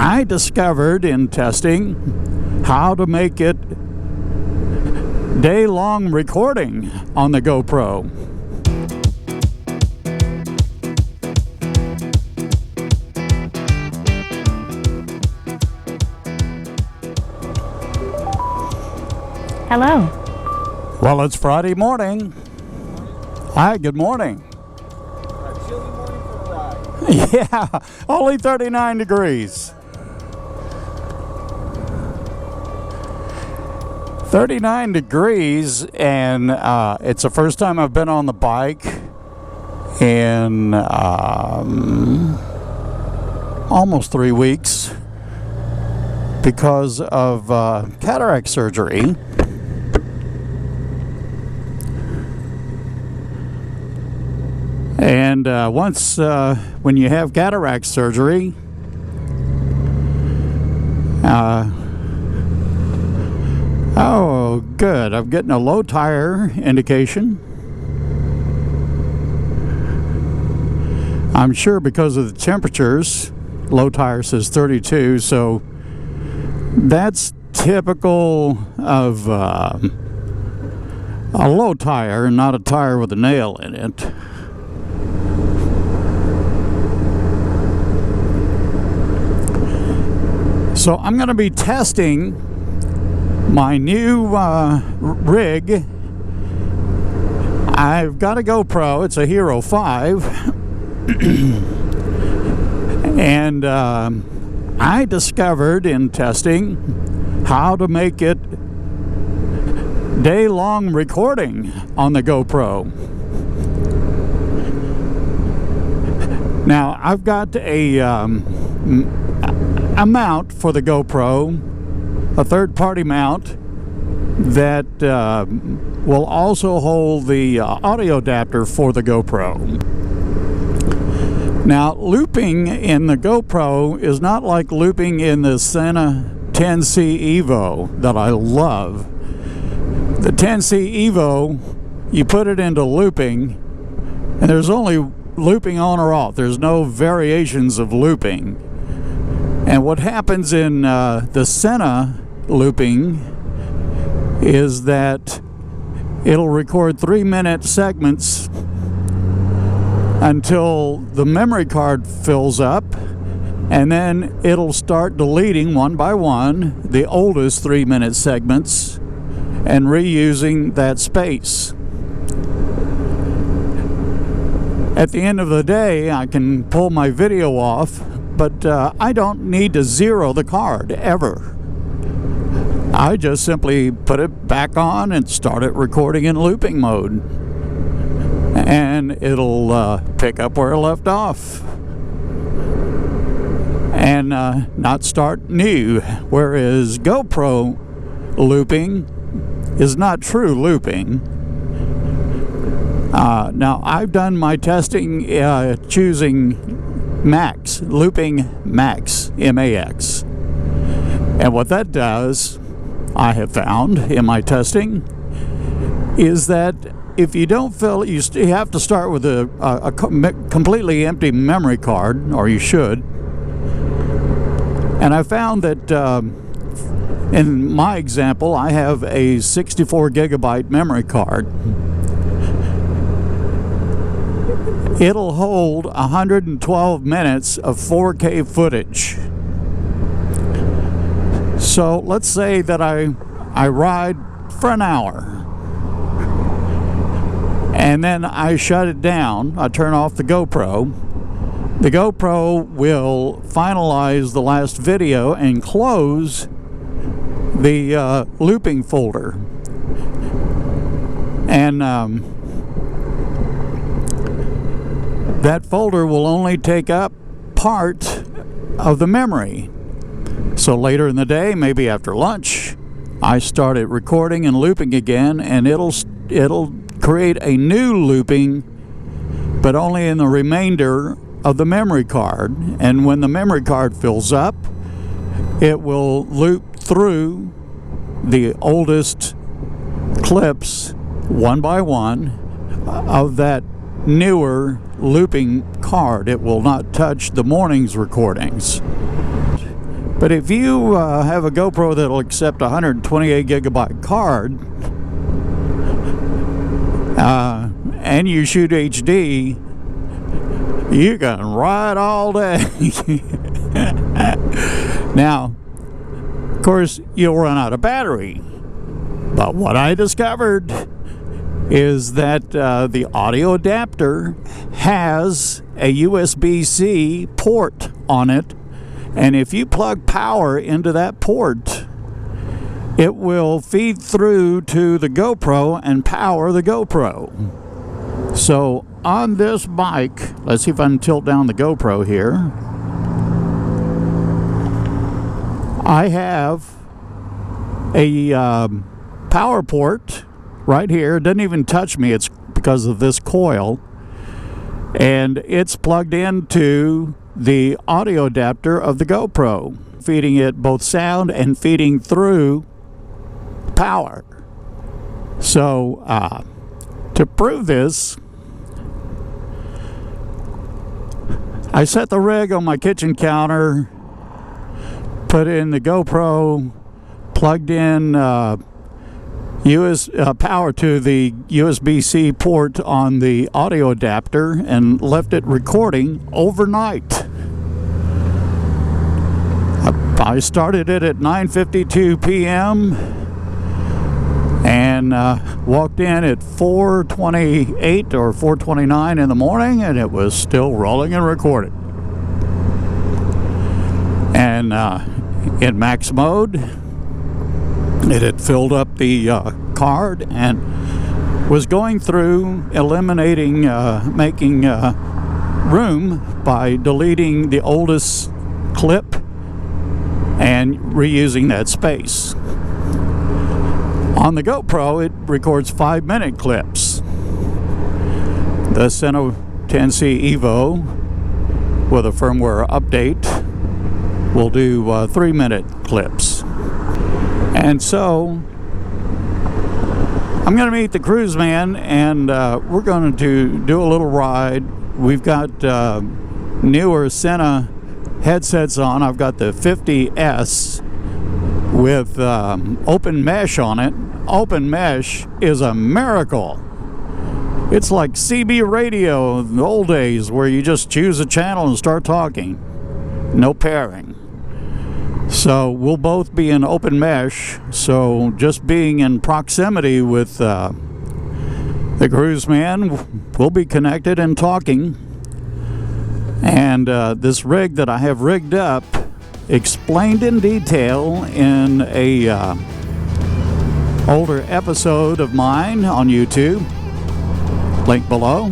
I discovered in testing how to make it day-long recording on the GoPro. Hello. Well, it's Friday morning. Hi, good morning. A chilly morning for a ride. Yeah, only 39 degrees. 39 degrees, and it's the first time I've been on the bike in almost 3 weeks because of cataract surgery. And once when you have cataract surgery, oh, good. I'm getting a low tire indication. I'm sure because of the temperatures, low tire says 32, so that's typical of a low tire, not a tire with a nail in it. So I'm going to be testing my new rig. I've got a GoPro. It's a Hero 5. And I discovered in testing how to make it day-long recording on the GoPro. Now, I've got a mount for the GoPro, a third-party mount that will also hold the audio adapter for the GoPro. Now, looping in the GoPro is not like looping in the Sena 10C Evo that I love. The 10C Evo, you put it into looping, and there's only looping on or off. There's no variations of looping. And what happens in the Sena looping is that it'll record 3-minute segments until the memory card fills up, and then it'll start deleting one by one the oldest 3-minute segments and reusing that space. At the end of the day, I can pull my video off, but I don't need to zero the card ever. I just simply put it back on and start it recording in looping mode, and it'll pick up where it left off and not start new. Whereas GoPro looping is not true looping. Now, I've done my testing choosing Max, looping Max, M-A-X. And what that does, I have found in my testing, is that if you don't fill, you have to start with a completely empty memory card, or you should. And I found that in my example, I have a 64 gigabyte memory card. It'll hold 112 minutes of 4K footage. So let's say that I ride for an hour, and then I shut it down. I turn off the GoPro. The GoPro will finalize the last video and close the looping folder. And that folder will only take up part of the memory. So later in the day, maybe after lunch, I start it recording and looping again, and it'll create a new looping, but only in the remainder of the memory card. And when the memory card fills up, it will loop through the oldest clips one by one of that newer looping card. It will not touch the morning's recordings. But if you have a GoPro that'll accept a 128 gigabyte card, and you shoot HD, you can ride all day. Now, of course, you'll run out of battery. But what I discovered is that the audio adapter has a USB-C port on it, and if you plug power into that port, it will feed through to the GoPro and power the GoPro. So on this bike, let's see if I can tilt down the GoPro here. I have a power port right here. It doesn't even touch me. It's because of this coil. And it's plugged into the audio adapter of the GoPro, feeding it both sound and feeding through power. So to prove this, I set the rig on my kitchen counter, put in the GoPro, plugged in power to the USB-C port on the audio adapter, and left it recording overnight. I started it at 9:52 p.m. and walked in at 4:28 or 4:29 in the morning, and it was still rolling and recording. And in max mode, it had filled up the card and was going through eliminating, making room by deleting the oldest clip and reusing that space. On the GoPro, it records 5-minute clips. The Sena 10C Evo with a firmware update will do 3-minute clips. And so I'm going to meet the Cruiseman, and we're going to do a little ride. We've got newer Sena headsets on. I've got the 50S with open mesh on it. Open mesh is a miracle. It's like CB radio in the old days, where you just choose a channel and start talking. No pairing. So we'll both be in open mesh, so just being in proximity with the Cruiseman, we'll be connected and talking. And this rig that I have rigged up, explained in detail in a older episode of mine on YouTube, link below.